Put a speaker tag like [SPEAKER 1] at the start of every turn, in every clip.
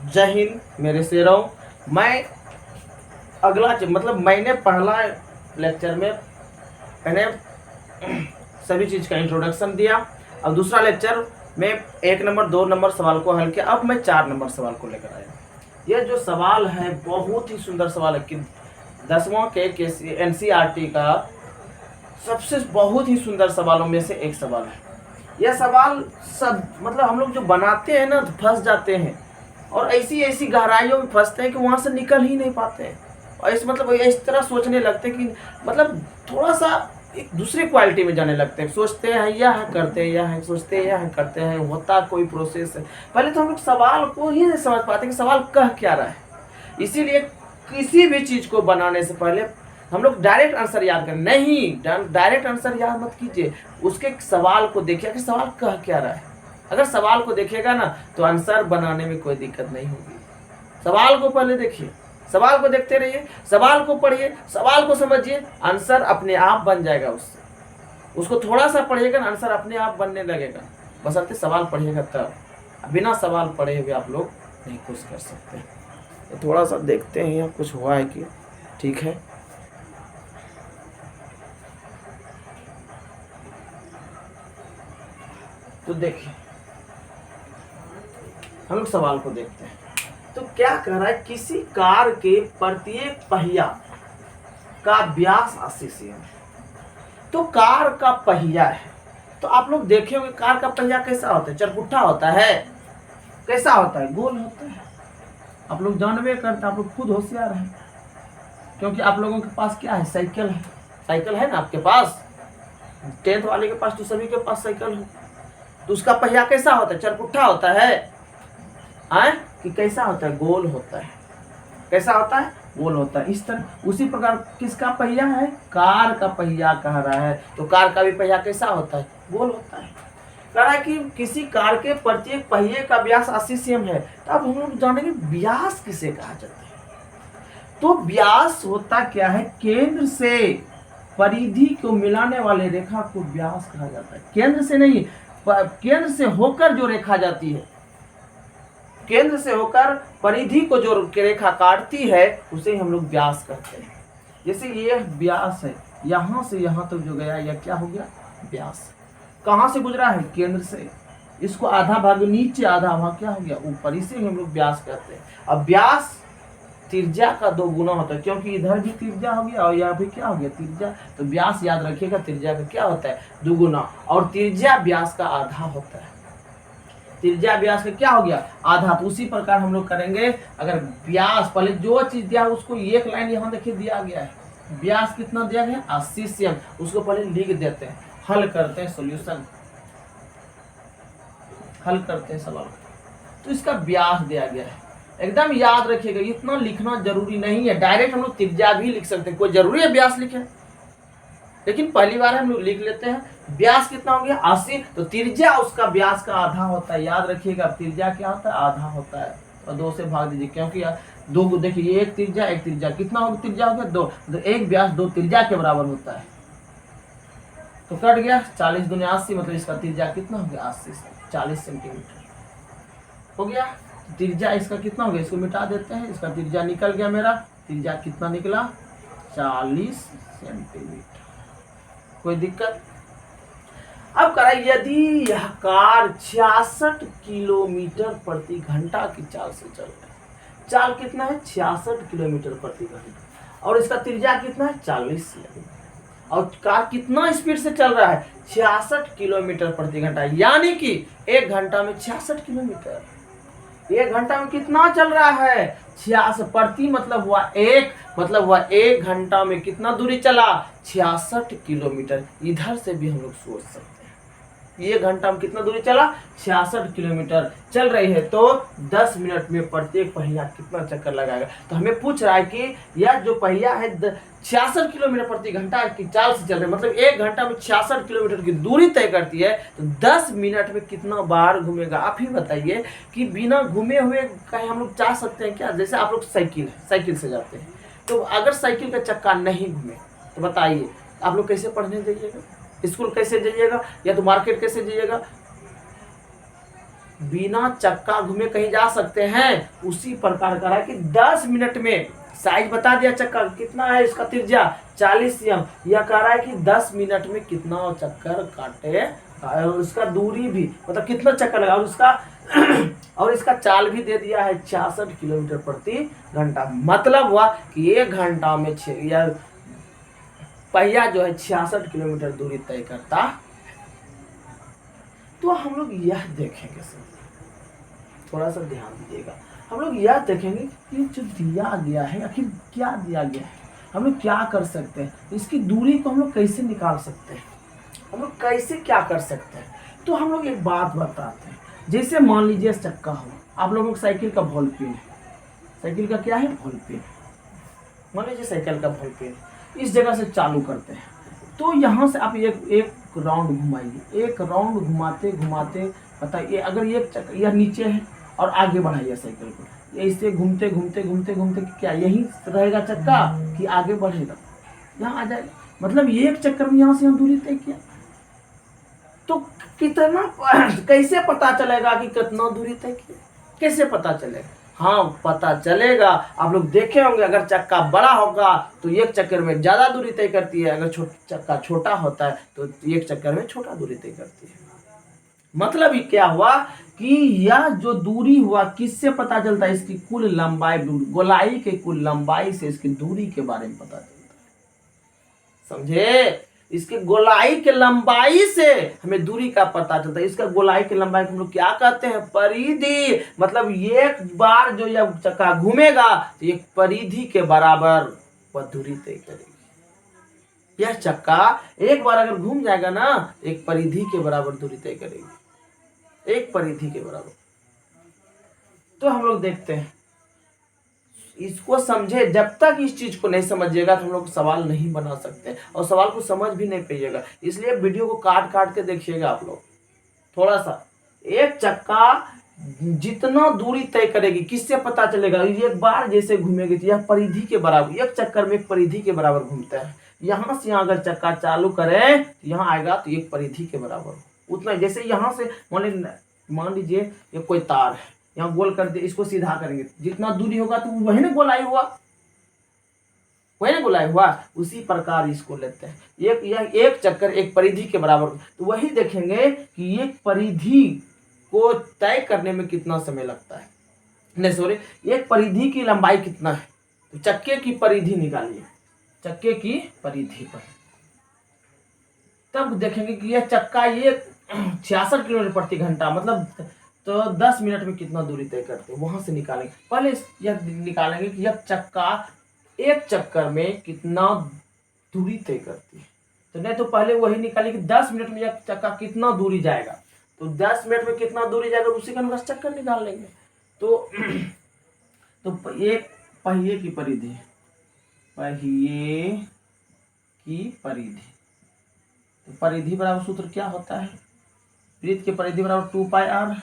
[SPEAKER 1] जय हिंद मेरे शेरों। मैं मतलब मैंने पहला लेक्चर में मैंने सभी चीज़ का इंट्रोडक्शन दिया। अब दूसरा लेक्चर में 1 नंबर 2 नंबर सवाल को हल किया। अब मैं 4 नंबर सवाल को लेकर आया। यह जो सवाल है बहुत ही सुंदर सवाल है कि 10वां के NCERT का सबसे बहुत ही सुंदर सवालों में से एक सवाल है। यह सवाल सब मतलब हम लोग जो बनाते हैं ना तो फंस जाते हैं और ऐसी ऐसी गहराइयों में फंसते हैं कि वहाँ से निकल ही नहीं पाते हैं। और इस तरह सोचने लगते हैं कि मतलब थोड़ा सा एक दूसरी क्वालिटी में जाने लगते हैं। सोचते हैं यह करते हैं, यह सोचते हैं, यह करते हैं, होता कोई प्रोसेस है। पहले तो हम लोग सवाल को ही नहीं समझ पाते कि सवाल कह क्या रहा है। इसीलिए किसी भी चीज़ को बनाने से पहले हम लोग डायरेक्ट आंसर याद करें नहीं, डायरेक्ट आंसर याद मत कीजिए। उसके सवाल को देखिए कि सवाल कह क्या रहा है। अगर सवाल को देखेगा ना तो आंसर बनाने में कोई दिक्कत नहीं होगी। सवाल को पहले देखिए, सवाल को देखते रहिए, सवाल को पढ़िए, सवाल को समझिए, आंसर अपने आप बन जाएगा। उसको थोड़ा सा पढ़िएगा ना, आंसर अपने आप बनने लगेगा। बशर्ते सवाल पढ़िएगा तब। बिना सवाल पढ़े हुए आप लोग नहीं कुछ कर सकते। तो थोड़ा सा देखते हैं यहाँ कुछ हुआ है कि ठीक है। तो देखिए हम लोग सवाल को देखते हैं। तो क्या कह रहा है, किसी कार के प्रत्येक पहिया का व्यास 80 cm है। तो कार का पहिया है, तो आप लोग देखे होंगे कार का पहिया कैसा होता है, चरपुट्ठा होता है, कैसा होता है, गोल होता है। आप लोग जानवे करते, आप लोग खुद होशियार हैं क्योंकि आप लोगों के पास क्या है, साइकिल है। साइकिल है ना आपके पास, 10th वाले के पास तो सभी के पास साइकिल है। तो उसका पहिया कैसा होता है, चरपुट्ठा होता है कि कैसा होता है, गोल होता है। कैसा होता है, गोल होता है। इस तरह उसी प्रकार किसका पहिया है, कार का पहिया कह रहा है। तो कार का भी पहिया कैसा होता है, गोल होता है। कह रहा है कि किसी कार के प्रत्येक पहिए का व्यास 80 cm है। तो अब हम लोग जानेंगे व्यास किसे कहा जाता है। तो व्यास होता क्या है, केंद्र से परिधि को मिलाने वाले रेखा को व्यास कहा जाता है। केंद्र से नहीं, केंद्र से होकर जो रेखा जाती है, केंद्र से होकर परिधि को जो रेखा काटती है उसे हम लोग व्यास कहते हैं। जैसे ये व्यास है, यहां से यहां तक जो गया यह क्या हो गया, व्यास। कहां से गुजरा है, केंद्र से। इसको आधा भाग नीचे, आधा वहां क्या हो गया, ऊपर। इसे हम लोग व्यास कहते हैं। अब व्यास त्रिज्या का 2 गुना होता है क्योंकि इधर भी त्रिज्या हो गया और यहाँ भी क्या हो गया, त्रिज्या। तो व्यास याद रखिएगा, त्रिज्या का क्या होता है, 2 गुना। और त्रिज्या व्यास का आधा होता है। त्रिज्या व्यास का क्या हो गया, आधा। तो उसी प्रकार हम लोग करेंगे। अगर व्यास पहले जो चीज दिया उसको एक लाइन यहाँ देखिए दिया गया है, व्यास कितना दिया गया है, 80 cm। उसको पहले लिख देते हैं, हल करते हैं, सॉल्यूशन हल करते हैं सवाल। तो इसका व्यास दिया गया है, एकदम याद रखिएगा। इतना लिखना जरूरी नहीं है, डायरेक्ट हम लोग त्रिज्या भी लिख सकते हैं। कोई जरूरी है व्यास लिखे, लेकिन पहली बार हम लोग लिख लेते हैं। व्यास कितना हो गया, 80। तो त्रिज्या उसका व्यास का आधा होता है। याद रखिएगा, त्रिज्या क्या होता है, आधा होता है। और 2 से भाग दीजिए क्योंकि 2 देखिए, एक त्रिज्या कितना होगा, त्रिज्या हो गया 2। तो एक व्यास 2 त्रिज्या के बराबर होता है। तो कट गया 40 दूनी 80, मतलब इसका त्रिज्या कितना हो गया, 80 40 सेंटीमीटर हो गया। त्रिज्या इसका कितना हो गया, इसको मिटा देते हैं। इसका त्रिज्या निकल गया, मेरा त्रिज्या कितना निकला, 40 सेंटीमीटर। कोई दिक्कत। अब करा, यदि यह कार 66 किलोमीटर प्रति घंटा की चाल से चल रही है। चाल कितना है, 66 किलोमीटर प्रति घंटा, और इसका त्रिज्या कितना है, 40 सेंटीमीटर। और कार कितना स्पीड से चल रहा है, 66 किलोमीटर प्रति घंटा। यानी कि 1 घंटा में 66 किलोमीटर। 1 घंटा में कितना चल रहा है, 66 प्रति, मतलब हुआ 1, मतलब हुआ 1 घंटा में कितना दूरी चला, 66 किलोमीटर। इधर से भी हम लोग सोच सकते हैं 1 घंटा में कितना दूरी चला, 66 किलोमीटर चल रही है। तो 10 मिनट में प्रत्येक पहिया कितना चक्कर लगाएगा। तो हमें पूछ रहा है कि यह जो पहिया है 66 किलोमीटर प्रति घंटा की चाल से चल रही है, मतलब 1 घंटा में 66 किलोमीटर की दूरी तय करती है। तो 10 मिनट में कितना बार घूमेगा। आप ही बताइए कि बिना घूमे हुए कहीं हम लोग जा सकते हैं क्या। जैसे आप लोग साइकिल से जाते हैं, तो अगर साइकिल का चक्का नहीं घूमे तो बताइए आप लोग कैसे पढ़ने जाइएगा, स्कूल कैसे जाइएगा, या तो मार्केट कैसे जाइएगा। बिना चक्का घूमे कहीं जा सकते हैं, उसी प्रकार करा कि 10 मिनट में साइज बता दिया चक्का कितना है, इसका त्रिज्या 40 cm, यह कह रहा है कि 10 मिनट में कितना चक्कर काटे और उसका दूरी भी मतलब कितना चक्कर लगा और उसका और इसका चाल भी दे दिया है 66 किलोमीटर प्रति घंटा। मतलब हुआ कि 1 घंटा में या पहिया जो है 66 किलोमीटर दूरी तय करता। तो हम लोग यह देखेंगे सर, थोड़ा सा ध्यान दीजिएगा, हम लोग यह देखेंगे कि जो दिया गया है आखिर क्या दिया गया है, हम लोग क्या कर सकते हैं, इसकी दूरी को हम लोग कैसे निकाल सकते हैं, हम लोग कैसे क्या कर सकते हैं। तो हम लोग एक बात बताते हैं, जैसे मान लीजिए चक्का हो, आप लोगों को साइकिल का बॉल पिन है, साइकिल का क्या है बॉल पिन, मान लीजिए साइकिल का बॉल पिन इस जगह से चालू करते हैं, तो यहाँ से आप एक राउंड घुमाइए, एक राउंड घुमाते घुमाते बताइए अगर एक चक्कर यह नीचे है और आगे बढ़ाइए साइकिल को, ऐसे घूमते घूमते घूमते घूमते क्या यही रहेगा चक्का कि आगे बढ़ेगा, यहाँ आ जाएगा। मतलब एक चक्कर में यहाँ से हम दूरी तय किया, तो कितना कैसे पता चलेगा कि कितना दूरी तय किया, कैसे पता चलेगा? हाँ पता चलेगा, आप लोग देखे होंगे अगर चक्का बड़ा होगा तो एक चक्कर में ज्यादा दूरी तय करती है, अगर चक्का छोटा होता है तो एक चक्कर में छोटा दूरी तय करती है। मतलब ये क्या हुआ कि यह जो दूरी हुआ किससे पता चलता है, इसकी कुल लंबाई, गोलाई के कुल लंबाई से इसकी दूरी के बारे में पता चलता है, समझे? इसके गोलाई के लंबाई से हमें दूरी का पता चलता है। इसका गोलाई की लंबाई को हम लोग क्या कहते हैं, परिधि। मतलब एक बार जो यह चक्का घूमेगा तो एक परिधि के बराबर वह दूरी तय करेगी। यह चक्का एक बार अगर घूम जाएगा ना, एक परिधि के बराबर दूरी तय करेगी, एक परिधि के बराबर। तो हम लोग देखते हैं, इसको समझे, जब तक इस चीज को नहीं समझिएगा तो हम लोग सवाल नहीं बना सकते और सवाल को समझ भी नहीं पाइएगा। इसलिए वीडियो को काट काट के देखिएगा आप लोग थोड़ा सा। एक चक्का जितना दूरी तय करेगी किससे पता चलेगा, एक बार जैसे घूमेगी तो यह परिधि के बराबर, एक चक्कर में एक परिधि के बराबर घूमता है। यहाँ से यहाँ अगर चक्का चालू करें तो यहाँ आएगा तो एक परिधि के बराबर उतना। जैसे यहाँ से मान लीजिए ये कोई तार है, यहाँ गोल कर दे, इसको सीधा करेंगे, जितना दूरी होगा तो वही ना गोलाई हुआ, वही ना गोलाई हुआ। उसी प्रकार इसको लेते हैं, एक चक्कर एक परिधि के बराबर। तो वही देखेंगे कि एक परिधि को तय करने में कितना समय लगता है, नहीं सॉरी, एक परिधि की लंबाई कितना है। तो चक्के की परिधि निकालिए, चक्के की परिधि पर, तब देखेंगे कि यह चक्का ये 66 किलोमीटर प्रति घंटा, मतलब तो 10 मिनट में कितना दूरी तय करते हैं, वहां से निकालेंगे। पहले यह निकालेंगे कि यह चक्का एक चक्कर में कितना दूरी तय करती है। तो नहीं तो पहले वही निकालें कि 10 मिनट में यह चक्का कितना दूरी जाएगा, तो 10 मिनट में कितना दूरी जाएगा उसी का अनुसार चक्कर निकाल लेंगे। तो एक पहिए की परिधि, पहिए की परिधि, तो परिधि बराबर सूत्र क्या होता है, वृत्त की परिधि बराबर 2 पाई आर,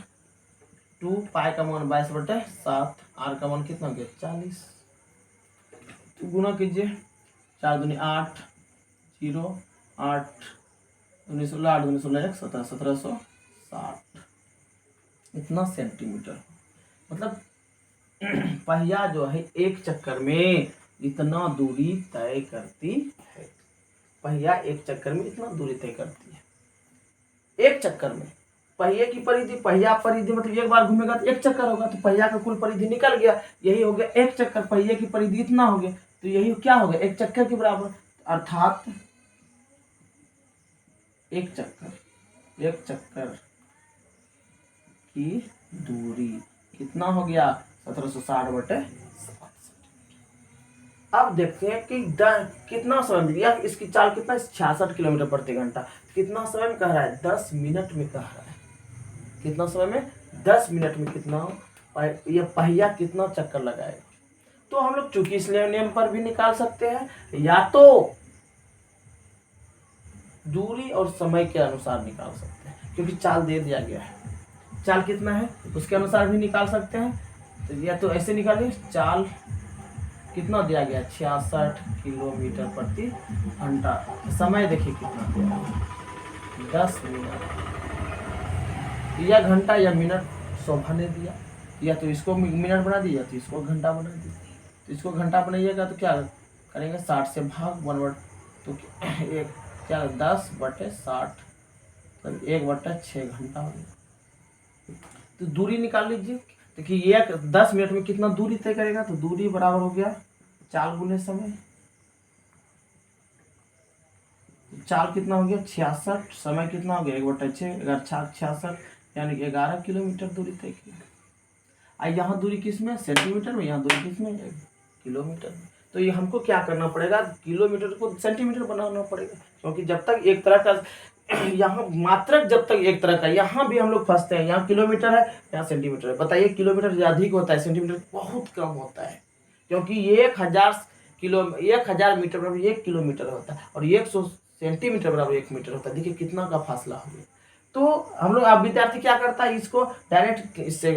[SPEAKER 1] 2 पाई का मान 22/7, आर का मान कितना हो गया 40, तो गुना कीजिए, 4 दूनी 8, 0 8 दूनी 16, 8 दूनी 16 1 17, 1760 इतना सेंटीमीटर। मतलब पहिया जो है एक चक्कर में इतना दूरी तय करती है, पहिया एक चक्कर में इतना दूरी तय करती है, एक चक्कर में। पहिए की परिधि, पहिया परिधि मतलब एक बार घूमेगा तो एक चक्कर होगा, तो पहिया का कुल परिधि निकल गया, यही हो गया एक चक्कर। पहिए की परिधि इतना हो गया, तो यही क्या हो गया एक चक्कर के बराबर, अर्थात एक चक्कर की दूरी कितना हो गया 1760/7। अब देखते हैं कि कितना समय मिल गया, इसकी चाल कितना 66 किलोमीटर प्रति घंटा, कितना समय में कह रहा है 10 मिनट में कह रहा है, कितना समय में 10 मिनट में कितना यह पहिया कितना चक्कर लगाएगा। तो हम लोग चूंकि इसलिए नियम पर भी निकाल सकते हैं, या तो दूरी और समय के अनुसार निकाल सकते हैं, क्योंकि चाल दे दिया गया है, चाल कितना है उसके अनुसार भी निकाल सकते हैं। तो या तो ऐसे निकालिए, चाल कितना दिया गया 66 किलोमीटर प्रति घंटा, समय देखिए कितना दिया 10 मिनट, या घंटा या मिनट शोभा ने दिया, या तो इसको मिनट बना दिया, तो इसको घंटा बना दिया। तो इसको घंटा बनाइएगा तो क्या करेंगे, 60 से भाग 1/, तो एक क्या 10/60, तो 1/6 घंटा हो गया। तो दूरी निकाल लीजिए। देखिए एक 10 मिनट में कितना दूरी तय करेगा, तो दूरी बराबर हो गया 4 गुने समय। 4 कितना हो गया 66, समय कितना हो गया 1/6, 66, यानी कि 11 किलोमीटर दूरी तय की। यहाँ दूरी किस में, सेंटीमीटर में, यहाँ दूरी किस में, किलोमीटर में। तो ये हमको क्या करना पड़ेगा, किलोमीटर को सेंटीमीटर बनाना पड़ेगा, क्योंकि जब तक एक तरह का यहाँ मात्रक, जब तक एक तरह का, यहाँ भी हम लोग फंसते हैं, यहाँ किलोमीटर है, यहाँ सेंटीमीटर है। बताइए किलोमीटर अधिक होता है, सेंटीमीटर बहुत कम होता है, क्योंकि 1000 मीटर बराबर 1 किलोमीटर होता है, और 100 सेंटीमीटर बराबर 1 मीटर होता है। देखिए कितना का फासला हो गया। तो हम लोग, अब विद्यार्थी क्या करता है, इसको डायरेक्ट इससे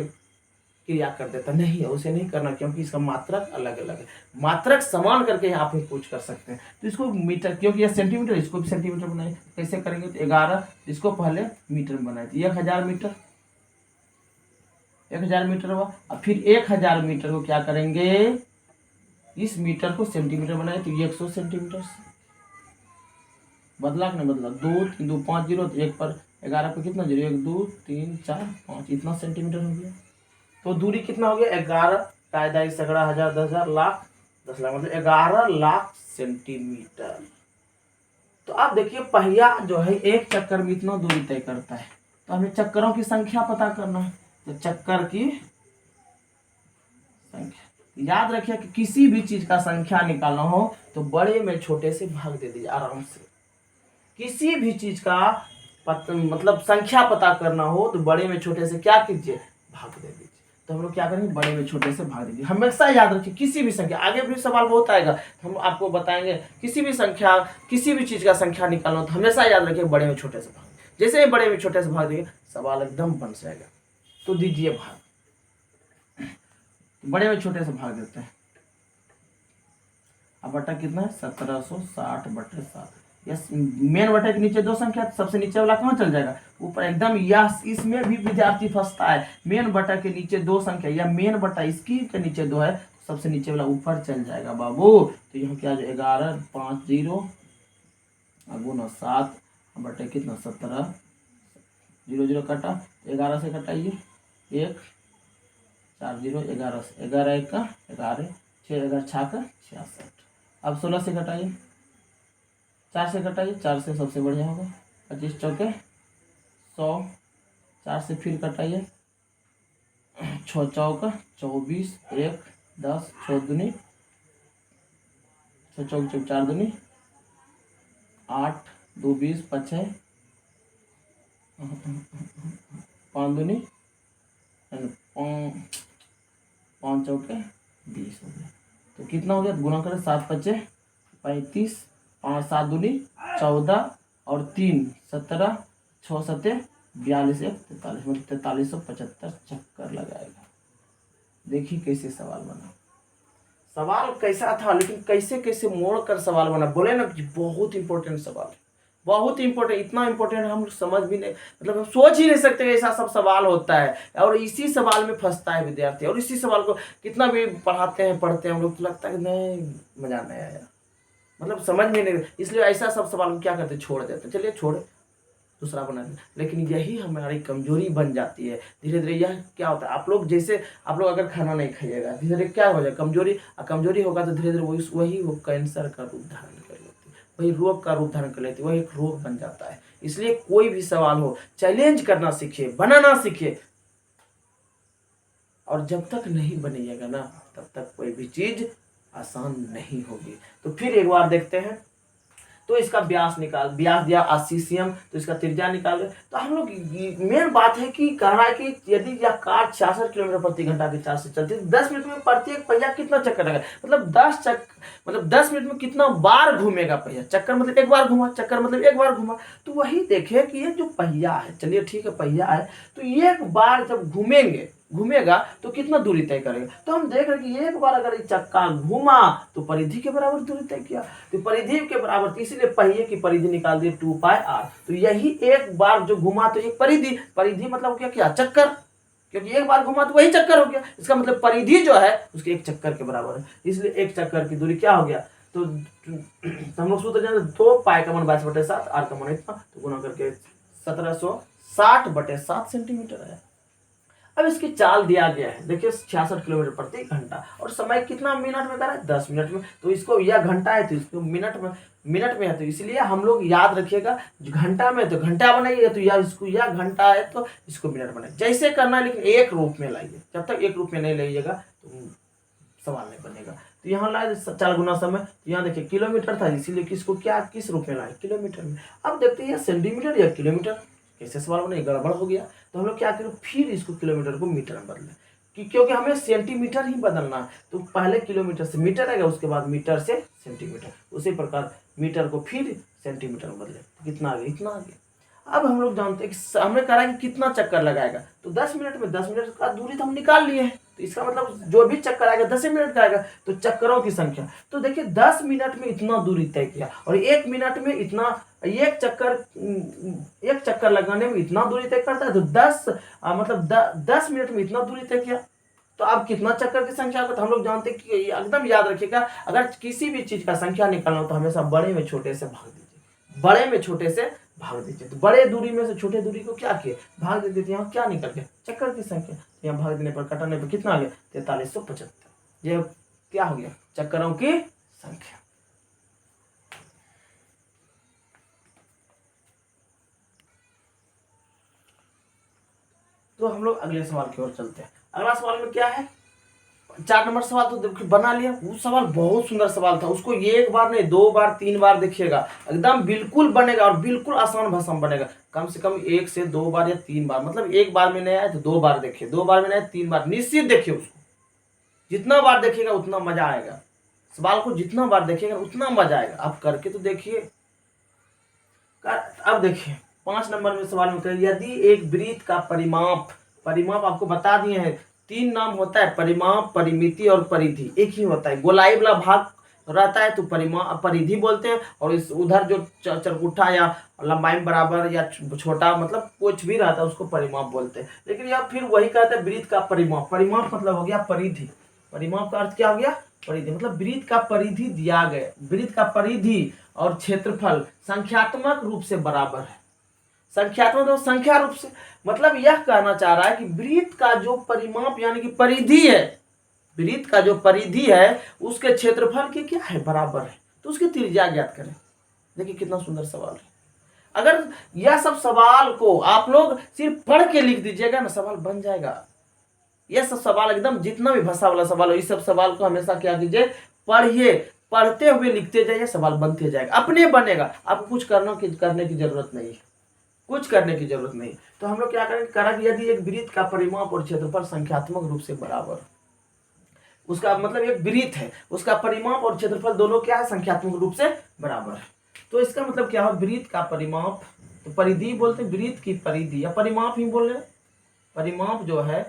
[SPEAKER 1] क्रिया कर देता, नहीं है, उसे नहीं करना, क्योंकि इसका मात्रक अलग अलग है। मात्रक समान करके आप ही पूछ कर सकते हैं। तो इसको मीटर, क्योंकि यह सेंटीमीटर, इसको भी सेंटीमीटर बनाए, कैसे करेंगे, तो 11, इसको पहले मीटर में बनाए, तो 1000 मीटर, 1000 मीटर हुआ। अब फिर 1000 मीटर को क्या करेंगे, इस मीटर को सेंटीमीटर बनाए, तो 100 सेंटीमीटर से बदला कि नहीं बदला, 2 3 2 5 0, तो 1 पर 11 पर कितना 0, 1 2 3 4 5, इतना सेंटीमीटर हो गया। तो दूरी कितना हो गया, 11 कायदा 10,000 10,000 लाख 10 लाख, मतलब 11 लाख सेंटीमीटर। तो आप देखिए पहिया जो है एक चक्कर में इतना दूरी तय करता है। तो हमें चक्करों की संख्या पता करना है, तो चक्कर की संख्या याद रखिए कि किसी भी चीज का संख्या निकालना हो तो बड़े में छोटे से भाग दे दीजिए आराम से। किसी भी चीज का मतलब संख्या पता करना हो तो बड़े में छोटे से क्या कीजिए, भाग दे दीजिए। तो हम लोग क्या करेंगे, बड़े में छोटे से भाग दीजिए। हमेशा याद रखिए किसी भी संख्या, आगे भी सवाल बहुत आएगा, हम आपको बताएंगे, किसी भी संख्या, किसी भी चीज का संख्या निकालना हो तो हमेशा याद रखिए बड़े में छोटे से भाग। जैसे ही बड़े में छोटे से भाग देंगे सवाल एकदम बन जाएगा। तो दीजिए भाग, बड़े में छोटे से भाग देते हैं। अब बटा कितना है 1760/7। यस, मेन बटे के नीचे 2 संख्या, सबसे नीचे वाला कहाँ चल जाएगा, ऊपर एकदम। यस, इसमें भी विद्यार्थी फंसता है, मेन बटा के नीचे 2 संख्या, या मेन बटा इसकी के नीचे 2 है, सबसे नीचे वाला ऊपर चल जाएगा बाबू। तो यहाँ क्या 11 5 0 गुना 7 बटे कितना 17, 0 0 कटा, 11 से कटाइए 1 4 0 11 से, 11 1 का 11, 6 11 6 का 66। अब 16 से घटाइए, 4 से घटाइए, 4 से सबसे बढ़िया होगा, 25 चौके 100, 4 से फिर घटाइए, 6 चौका 24, 1 10, 6 दूनी 6 चौक 4 दूनी 8, 2 20, 5 5 दूनी 5 चौके 20 हो गया। तो कितना हो गया, गुना करें 7 5 35, 5 7 दूनी 14 और 3 17, 6 7 42, 1 43, मतलब 4375 चक्कर लगाएगा। देखिए कैसे सवाल बना, सवाल कैसा था, लेकिन कैसे कैसे मोड़ कर सवाल बना। बोले ना बहुत इंपॉर्टेंट सवाल है, बहुत इंपॉर्टेंट, इतना इंपॉर्टेंट हम समझ भी नहीं, मतलब हम सोच ही नहीं सकते ऐसा सब सवाल होता है। और इसी सवाल में फंसता है विद्यार्थी, और इसी सवाल को कितना भी पढ़ाते हैं पढ़ते हैं हम लोग, तो लगता है कि नहीं मजा नहीं आया, मतलब समझ में नहीं, इसलिए ऐसा सब सवाल क्या करते, छोड़ देते, चलिए छोड़े दूसरा बना दें। लेकिन यही हमारी कमजोरी बन जाती है धीरे धीरे। यह क्या होता है, आप लोग जैसे आप लोग अगर खाना नहीं खाइएगा धीरे धीरे क्या हो जाए, कमजोरी, कमजोरी होगा तो धीरे धीरे वही वो कैंसर का रूप धारण कर लेती है, वही रोग का रूप धारण कर लेती है, वही एक रोग बन जाता है। इसलिए कोई भी सवाल हो चैलेंज करना सीखिए, बनाना सीखिए, और जब तक नहीं बनिएगा ना तब तक कोई भी चीज आसान नहीं होगी। तो फिर एक बार देखते हैं, तो इसका व्यास व्यास दिया 80 cm, तो इसका त्रिज्या निकाल रहे। तो हम लोग मेन बात है कि कह रहा है कि यदि यह कार 66 किलोमीटर प्रति घंटा की चाल से चलती है, 10 मिनट में प्रत्येक पहिया कितना चक्कर लगेगा, मतलब 10 मिनट में कितना बार घूमेगा पहिया। चक्कर मतलब एक बार घुमा, चक्कर मतलब एक बार घुमा। तो वही देखे कि ये जो पहिया है, चलिए ठीक है पहिया है, तो एक बार जब घूमेगा तो कितना दूरी तय करेगा। तो हम देख रहे हैं कि एक बार अगर ये चक्का घूमा तो परिधि के बराबर दूरी तय किया, तो परिधि के बराबर, इसीलिए पहिए की परिधि निकाल दिए 2πr। तो यही एक बार जो घुमा तो एक परिधि मतलब क्या किया, चक्कर, क्योंकि एक बार घुमा तो वही चक्कर हो गया, इसका मतलब परिधि जो है उसके एक चक्कर के बराबर है, इसलिए एक चक्कर की दूरी क्या हो गया। तो हम लोग सूत्र जानते 2 पाई का मान 22/7, आर का मान इतना, तो गुना करके 1760/7 सेंटीमीटर है। अब इसकी चाल दिया गया है, देखिए 66 किलोमीटर प्रति घंटा, और समय कितना मिनट में कर रहा है, 10 मिनट में। तो इसको यह घंटा है तो इसको मिनट में है, तो इसलिए हम लोग याद रखिएगा, घंटा में तो घंटा बनाइएगा, तो यह इसको यह घंटा है तो इसको मिनट बनाइए, जैसे करना है, लेकिन एक रूप में लाइए। जब तक एक रूप में नहीं लाइएगा तो सवाल नहीं बनेगा। तो यहाँ लाए 4 गुना समय, यहाँ देखिए किलोमीटर था, इसीलिए किसको क्या किस रूप में लाए, किलोमीटर में। अब देखते हैं सेंटीमीटर या किलोमीटर, कैसे सवाल बने, गड़बड़ हो गया। तो हम लोग क्या करें, फिर इसको किलोमीटर को मीटर में बदलें, क्योंकि हमें सेंटीमीटर ही बदलना है। तो पहले किलोमीटर से मीटर आएगा, उसके बाद मीटर से सेंटीमीटर, उसी प्रकार मीटर को फिर सेंटीमीटर में बदले, तो कितना आ गया, इतना आ गया। अब हम लोग जानते हैं कि हमने कहा कि कितना चक्कर लगाएगा, तो 10 मिनट में 10 मिनट का दूरी तो हम निकाल लिए हैं, तो इसका मतलब जो भी चक्कर आएगा 10 मिनट का आएगा, तो चक्करों की संख्या, तो देखिए 10 मिनट में इतना दूरी तय किया, और 1 मिनट में इतना, एक चक्कर लगाने में इतना दूरी तय करता है, तो 10 मिनट में इतना दूरी तय किया। तो अब कितना चक्कर की संख्या होगा, तो हम लोग जानते हैं कि एकदम याद रखिएगा, अगर किसी भी चीज का संख्या निकालना हो तो हमेशा बड़े में छोटे से भाग दीजिए, बड़े में छोटे से भाग दीजिए। तो बड़े दूरी में से छोटे दूरी को क्या किए, भाग दे देते, यहाँ क्या निकल गया, चक्कर की संख्या, यहाँ भाग देने पर कटाने पर कितना आ गया, 4375। ये क्या हो गया, चक्करों की संख्या। तो हम लोग अगले सवाल की ओर चलते हैं। अगला सवाल में क्या है, 4 नंबर सवाल तो देखिए बना लिया। वो सवाल बहुत सुंदर सवाल था, उसको एक बार नहीं 2 बार 3 बार देखिएगा, एकदम बिल्कुल बनेगा, और बिल्कुल आसान भाषा में बनेगा। कम से कम 1 से 2 बार या 3 बार, मतलब एक बार में नहीं आया तो 2 बार देखिए, 2 बार में नहीं आया 3 बार निश्चित देखिए उसको। जितना बार देखिएगा उतना मजा आएगा, सवाल को जितना बार देखिएगा उतना मजा आएगा। आप करके तो देखिए। अब देखिए 5 नंबर में सवाल में कहिए, यदि एक वृत्त का परिमाप आपको बता दिए हैं, 3 नाम होता है, परिमाप, परिमिति और परिधि, एक ही होता है। गोलाई वाला भाग रहता है तो परिधि बोलते हैं, और इस उधर जो चरकुट्ठा या लंबाई में बराबर या छोटा, मतलब कुछ भी रहता है उसको परिमाप बोलते हैं। लेकिन यह फिर वही कहते हैं वृत्त का परिमाप, परिमाप मतलब हो गया परिधि, परिमाप का अर्थ क्या हो गया, परिधि, मतलब वृत्त का परिधि दिया गया, वृत्त का परिधि और क्षेत्रफल संख्यात्मक रूप से बराबर है। संख्यात्मक तो संख्या रूप से, मतलब यह कहना चाह रहा है कि वृत्त का जो परिमाप यानी कि परिधि है, वृत्त का जो परिधि है उसके क्षेत्रफल के क्या है, बराबर है, तो उसकी त्रिज्या ज्ञात करें। देखिए कितना सुंदर सवाल है। अगर यह सब सवाल को आप लोग सिर्फ पढ़ के लिख दीजिएगा ना, सवाल बन जाएगा। यह सब सवाल एकदम जितना भी भाषा वाला सवाल हो, इस सब सवाल को हमेशा क्या कीजिए, पढ़िए, पढ़ते हुए लिखते जाइए, सवाल बनते जाएगा, अपने बनेगा, आपको कुछ करने की जरूरत नहीं है, कुछ करने की जरूरत नहीं। तो हम लोग क्या करें कि यदि एक वृत्त का परिमाप और क्षेत्रफल संख्यात्मक रूप से बराबर, उसका मतलब एक वृत्त है, उसका परिमाप और क्षेत्रफल दोनों क्या है, संख्यात्मक रूप से बराबर है। तो इसका मतलब क्या है, वृत्त का परिमाप, तो परिधि बोलते हैं, वृत्त की परिधि या परिमाप ही बोल रहे हैं। परिमाप जो है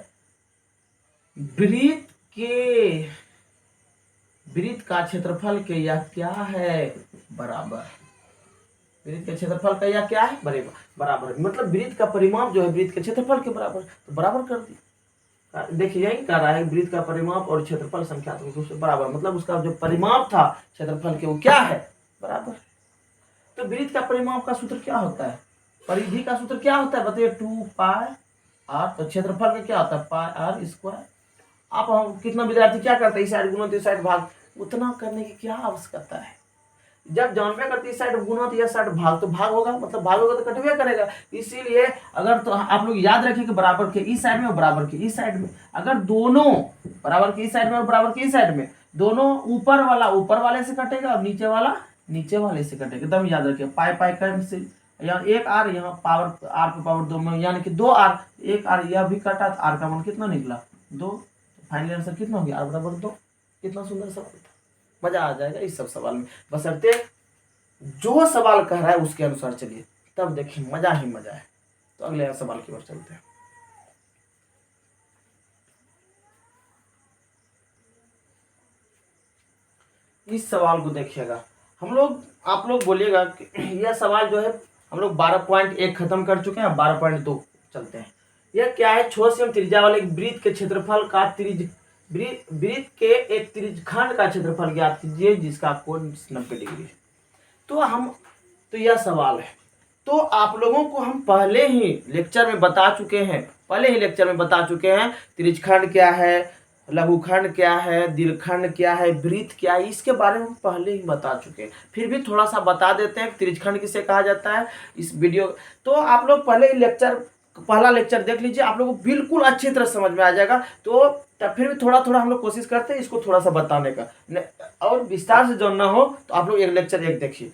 [SPEAKER 1] वृत्त का क्षेत्रफल के या क्या है, बराबर, वृत्त के क्षेत्रफल का या क्या है, बराबर, मतलब वृत्त का परिमाप जो है वृत्त के क्षेत्रफल के बराबर, तो बराबर कर दी। देखिए यही कह रहा है, वृत्त का परिमाप और क्षेत्रफल संख्यात्मक रूप से बराबर, मतलब उसका जो परिमाप था क्षेत्रफल के वो क्या है, बराबर। तो वृत्त का परिमाप का सूत्र क्या होता है, परिधि का सूत्र क्या होता है, बताइए, 2 पाई r, तो क्षेत्रफल का क्या होता है, पाई r स्क्वायर। आप कितना विद्यार्थी क्या करता है, इस साइड गुना तो इस साइड भाग, उतना करने की क्या आवश्यकता है। जब जानवे करती इस साइड गुना तो यह साइड भाग, तो भाग होगा, मतलब भाग होगा तो कटवे करेगा। इसीलिए अगर तो आप लोग याद रखिए कि बराबर के इस साइड में और बराबर के इस साइड में, अगर दोनों बराबर के इस साइड में और बराबर के इस साइड में, दोनों ऊपर वाला ऊपर वाले से कटेगा और नीचे वाला नीचे वाले से कटेगा, एकदम याद रखिए। पाई पाई कैंसिल, यहाँ 1 r, यहाँ पावर r पे पावर 2 में, यानी कि 2 r, 1 r यह भी कटा, तो r का मान कितना निकला, 2। फाइनल आंसर कितना हो गया, r बराबर 2। कितना सुंदर सवाल था, मजा आ जाएगा इस सब सवाल में, बशर्ते जो सवाल कह रहा है उसके अनुसार चलिए, तब देखिए मजा ही मजा है। तो अगले सवाल की ओर चलते हैं। इस सवाल को देखिएगा, आप लोग बोलिएगा कि यह सवाल जो है हम लोग 12.1 खत्म कर चुके हैं, 12.2 चलते हैं। यह क्या है, 6 सेमी त्रिज्या वाले एक वृत्त के क्षेत्रफल का वृत्त के एक त्रिज्यखंड का क्षेत्रफल ज्ञात कीजिए जिसका कोण 90 डिग्री है। तो यह सवाल है। तो आप लोगों को हम पहले ही लेक्चर में बता चुके हैं त्रिज्यखंड क्या है, लघुखंड क्या है, दीर्घखंड क्या है, वृत्त क्या है, इसके बारे में हम पहले ही बता चुके हैं। फिर भी थोड़ा सा बता देते हैं त्रिज्यखंड किसे कहा जाता है इस वीडियो। तो आप लोग पहले ही पहला लेक्चर देख लीजिए, आप लोगों को बिल्कुल अच्छी तरह समझ में आ जाएगा। तो तब फिर भी थोड़ा थोड़ा हम लोग कोशिश करते हैं इसको थोड़ा सा बताने का, और विस्तार से जानना हो तो आप लोग एक लेक्चर एक देखिए,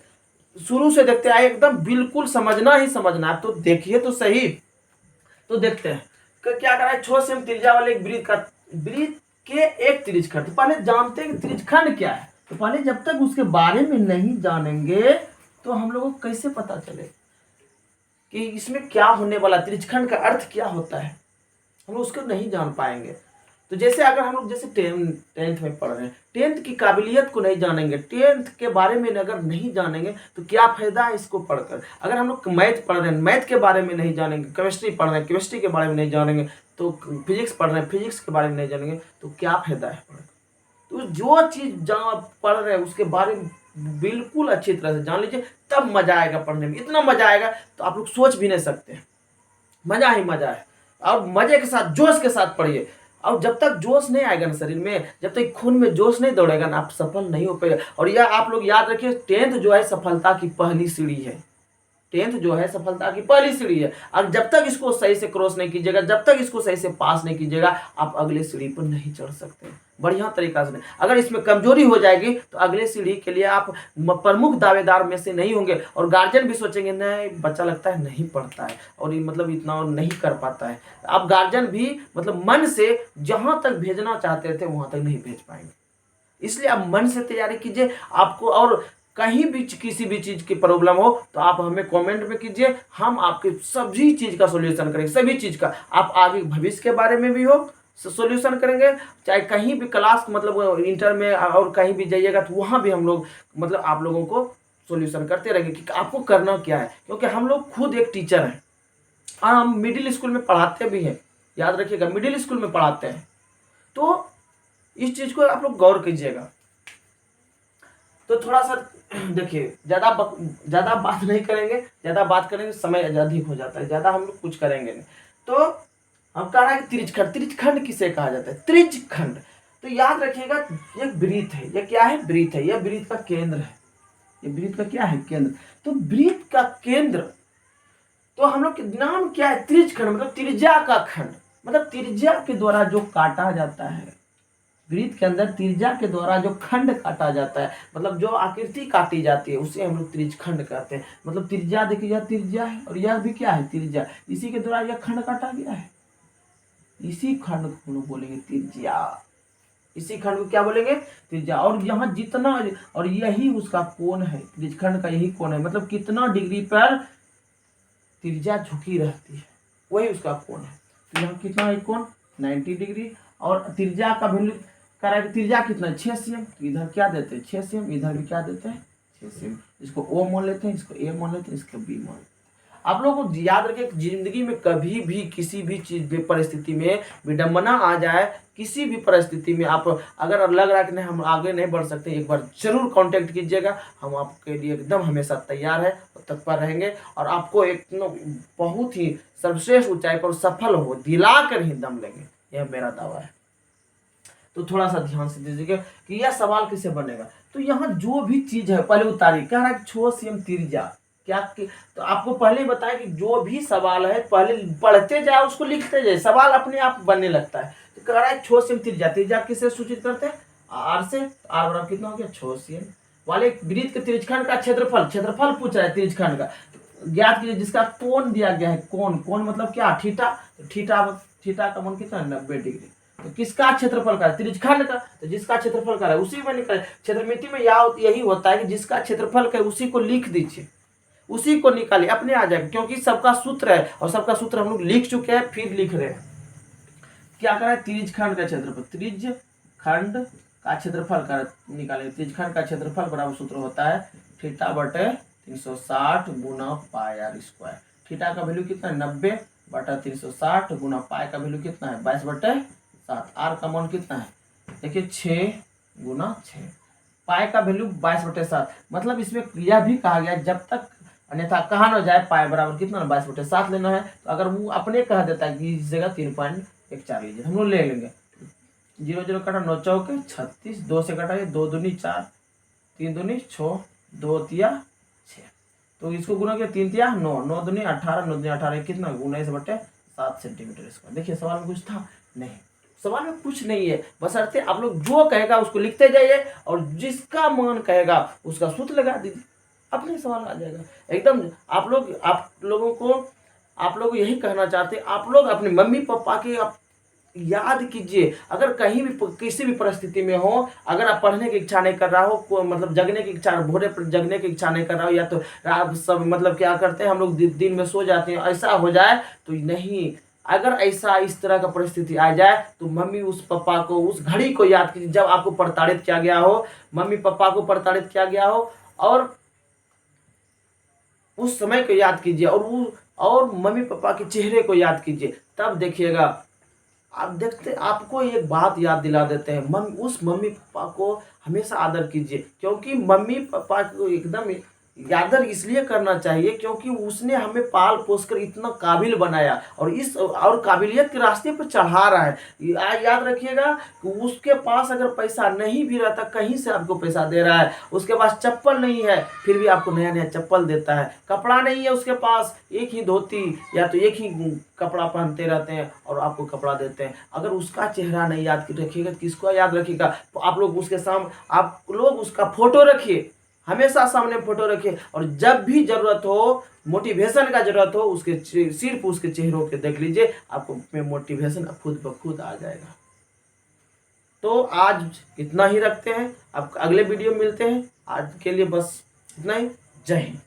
[SPEAKER 1] शुरू से देखते आए, एकदम बिल्कुल समझना ही समझना है। तो देखिए तो सही। तो देखते हैं क्या करा है, 6 सेमी त्रिज्या वाले एक वृत्त के एक त्रिज्यखंड। तो पहले जानते हैं कि त्रिज्यखंड क्या है। तो पहले जब तक उसके बारे में नहीं जानेंगे तो हम लोगों को कैसे पता चले कि इसमें क्या होने वाला, त्रिज्यखंड का अर्थ क्या होता है, हम लोग उसको नहीं जान पाएंगे। तो जैसे अगर हम लोग जैसे टेंथ में पढ़ रहे हैं, टेंथ की काबिलियत को नहीं जानेंगे, टेंथ के बारे में अगर नहीं जानेंगे तो क्या फायदा है इसको पढ़कर। अगर हम लोग मैथ पढ़ रहे हैं, मैथ के बारे में नहीं जानेंगे, केमिस्ट्री पढ़ रहे हैं, केमिस्ट्री के बारे में नहीं जानेंगे, तो फिजिक्स पढ़ रहे हैं, फिजिक्स के बारे में नहीं जानेंगे तो क्या फायदा है पढ़कर। तो जो चीज़ जहाँ पढ़ रहे हैं उसके बारे में बिल्कुल अच्छी तरह से जान लीजिए, तब मजा आएगा पढ़ने में। इतना मजा आएगा तो आप लोग सोच भी नहीं सकते, मजा ही मजा है। और मजे के साथ जोश के साथ पढ़िए। और जब तक जोश नहीं आएगा ना शरीर में, जब तक खून में जोश नहीं दौड़ेगा ना, आप सफल नहीं हो पाएगा। और यह आप लोग याद रखिए, टेंथ जो है सफलता की पहली सीढ़ी है। टेंथ जो है सफलता की पहली सीढ़ी है। और जब तक इसको सही से क्रॉस नहीं कीजिएगा, जब तक इसको सही से पास नहीं कीजिएगा, आप अगले सीढ़ी पर नहीं चढ़ सकते बढ़िया तरीका से। अगर इसमें कमजोरी हो जाएगी तो अगले सीढ़ी के लिए आप प्रमुख दावेदार में से नहीं होंगे। और गार्जियन भी सोचेंगे नहीं बच्चा लगता है नहीं पढ़ता है और ये मतलब इतना और नहीं कर पाता है। आप गार्जियन भी मतलब मन से जहां तक भेजना चाहते थे वहां तक नहीं भेज पाएंगे। इसलिए आप मन से तैयारी कीजिए। आपको और कहीं भी किसी भी चीज की प्रॉब्लम हो तो आप हमें कमेंट में कीजिए, हम आपके सभी चीज का सॉल्यूशन करेंगे, सभी चीज का। आप आगे भविष्य के बारे में भी हो सॉल्यूशन करेंगे, चाहे कहीं भी क्लास मतलब इंटर में और कहीं भी जाइएगा तो वहाँ भी हम लोग मतलब आप लोगों को सॉल्यूशन करते रहेंगे कि आपको करना क्या है। क्योंकि हम लोग खुद एक टीचर हैं और हम मिडिल स्कूल में पढ़ाते भी हैं, याद रखिएगा मिडिल स्कूल में पढ़ाते हैं। तो इस चीज को आप लोग गौर कीजिएगा। तो थोड़ा सा देखिए, ज्यादा बात नहीं करेंगे, ज्यादा बात करेंगे समय अधिक हो जाता है, ज्यादा हम लोग कुछ करेंगे नहीं। तो हम कह रहे हैं कि त्रिज्यखंड किसे कहा जाता है, त्रिज्यखंड। तो याद रखिएगा ये वृत्त है, ये क्या है, वृत्त है, यह वृत्त का केंद्र है, ये वृत्त का क्या है, केंद्र। तो वृत्त का केंद्र, तो हम लोग नाम क्या है, त्रिज्यखंड, मतलब त्रिज्या का खंड, मतलब त्रिज्या के द्वारा जो काटा जाता है। वृत्त के अंदर त्रिज्या के द्वारा जो खंड काटा जाता है, मतलब जो आकृति काटी जाती है उसे हम लोग त्रिज्यखंड कहते हैं। मतलब त्रिज्या देखिए, यह त्रिज्या है और यह भी क्या है, त्रिज्या। इसी के द्वारा यह खंड काटा गया है, इसी खंड को हम लोग बोलेंगे त्रिज्या। इसी खंड को क्या बोलेंगे, त्रिज्या। और यहाँ जितना, और यही उसका कोण है, त्रिज्यखंड का यही कोण है, मतलब कितना डिग्री पर त्रिज्या झुकी रहती है वही उसका कोण है। तो यहाँ कितना है कोण, 90 डिग्री। और त्रिज्या का वैल्यू कह रहा है, त्रिज्या कितना है, 6 सेम। तो इधर क्या देते हैं, 6 सेम, इधर भी क्या देते हैं, 6 सेम। इसको ओ मान लेते हैं, इसको ए मान लेते हैं, इसको बी मान लेते हैं। आप लोगों को याद रखें कि जिंदगी में कभी भी किसी भी चीज परिस्थिति में विडंबना आ जाए, किसी भी परिस्थिति में आप अगर लग रहा है कि नहीं हम आगे नहीं बढ़ सकते, एक बार जरूर कांटेक्ट कीजिएगा, हम आपके लिए एकदम हमेशा तैयार है और तत्पर रहेंगे। और आपको एक बहुत ही सर्वश्रेष्ठ ऊंचाई पर सफल हो दिला कर ही दम लेंगे, यह मेरा दावा है। तो थोड़ा सा ध्यान से दीजिएगा कि यह सवाल किससे बनेगा। तो यहाँ जो भी चीज है पहले उतारिए, कह रहा है 6 सेम त्रिज्या क्या की। तो आपको पहले ही बताया कि जो भी सवाल है पहले पढ़ते जाए, उसको लिखते जाए, सवाल अपने आप बनने लगता है। तो कह रहा है 6 सेम त्रिज्या, त्रिज्या किससे सूचित करते हैं, आर से। आर बराबर कितना हो गया, 6 सेम वाले वृत्त के त्रिज्यखंड का क्षेत्रफल पूछ रहा है त्रिज्यखंड का, ज्ञात कीजिए जिसका कोण दिया गया है। कोण मतलब क्या, थीटा। थीटा का मान कितना, 90 डिग्री। तो किसका क्षेत्रफल का, त्रिज्यखंड का। तो जिसका क्षेत्रफल का है उसी में निकले। क्षेत्रमिति में यही होता है कि जिसका क्षेत्रफल का उसी को लिख दीजिए, उसी को निकालिए, अपने आ जाएगा। क्योंकि सबका सूत्र है और सबका सूत्र हम लोग लिख चुके हैं, फिर लिख रहे हैं। क्या करें, त्रिज्यखंड का क्षेत्रफल, त्रिज्यखंड का क्षेत्रफल का निकालेंगे। त्रिज्यखंड का क्षेत्रफल बराबर सूत्र होता है थीटा बटे 360 गुना पाई आर स्क्वायर। थीटा का वैल्यू कितना है, 90 बटा 360 गुना पाई का वैल्यू कितना है 22/7। आर का मान कितना है देखिए 6 गुना 6। पाई का वैल्यू 22/7, मतलब इसमें यह भी कहा गया जब तक अन्यथा कहा न जाए पाई बराबर कितना 22/7 लेना है। तो अगर वो अपने कह देता है कि इस जगह 3.14 लीजिए, हम लोग ले लेंगे। 0 0 कटा 9 चौके 36, 2 से कटाइए 2 दूनी 4, 3 दूनी 6, 2 तिया 6। तो इसको गुना किया 3 तिया 9, 9 दूनी 18, 9 दूनी 18 कितना 19/7 सेंटीमीटर स्क्वायर। देखिए सवाल में कुछ था नहीं, सवाल में कुछ नहीं है, बशर्ते आप लोग जो कहेगा उसको लिखते जाइए और जिसका मान कहेगा उसका सूत्र लगा दीजिए, अपने सवाल आ जाएगा एकदम। आप लोग यही कहना चाहते हैं, आप लोग अपने मम्मी पापा के याद कीजिए। अगर कहीं भी किसी भी परिस्थिति में हो, अगर आप पढ़ने की इच्छा नहीं कर रहा हो, मतलब जगने की इच्छा, भोरे पर जगने की इच्छा नहीं कर रहा हो, या तो आप सब मतलब क्या करते हैं हम लोग दिन में सो जाते हैं, ऐसा हो जाए तो नहीं। अगर ऐसा इस तरह का परिस्थिति आ जाए तो मम्मी उस पापा को उस घड़ी को याद कीजिए जब आपको प्रताड़ित किया गया हो, मम्मी पापा को प्रताड़ित किया गया हो, और उस समय को याद कीजिए और मम्मी पापा के चेहरे को याद कीजिए, तब देखिएगा आप देखते आपको एक बात याद दिला देते हैं। उस मम्मी पापा को हमेशा आदर कीजिए, क्योंकि मम्मी पापा को एकदम आदर इसलिए करना चाहिए क्योंकि उसने हमें पाल पोस कर इतना काबिल बनाया और काबिलियत के रास्ते पर चढ़ा रहा है। याद रखिएगा कि उसके पास अगर पैसा नहीं भी रहता, कहीं से आपको पैसा दे रहा है, उसके पास चप्पल नहीं है फिर भी आपको नया नया चप्पल देता है, कपड़ा नहीं है उसके पास, एक ही धोती या तो एक ही कपड़ा पहनते रहते हैं और आपको कपड़ा देते हैं। अगर उसका चेहरा नहीं याद रखिएगा किसको याद रखिएगा। तो आप लोग उसका फोटो रखिए, हमेशा सामने फोटो रखिए, और जब भी जरूरत हो, मोटिवेशन का जरूरत हो, सिर्फ उसके चेहरों के देख लीजिए, आपको में मोटिवेशन खुद ब खुद आ जाएगा। तो आज इतना ही रखते हैं, अब अगले वीडियो मिलते हैं। आज के लिए बस इतना ही। जय हिंद।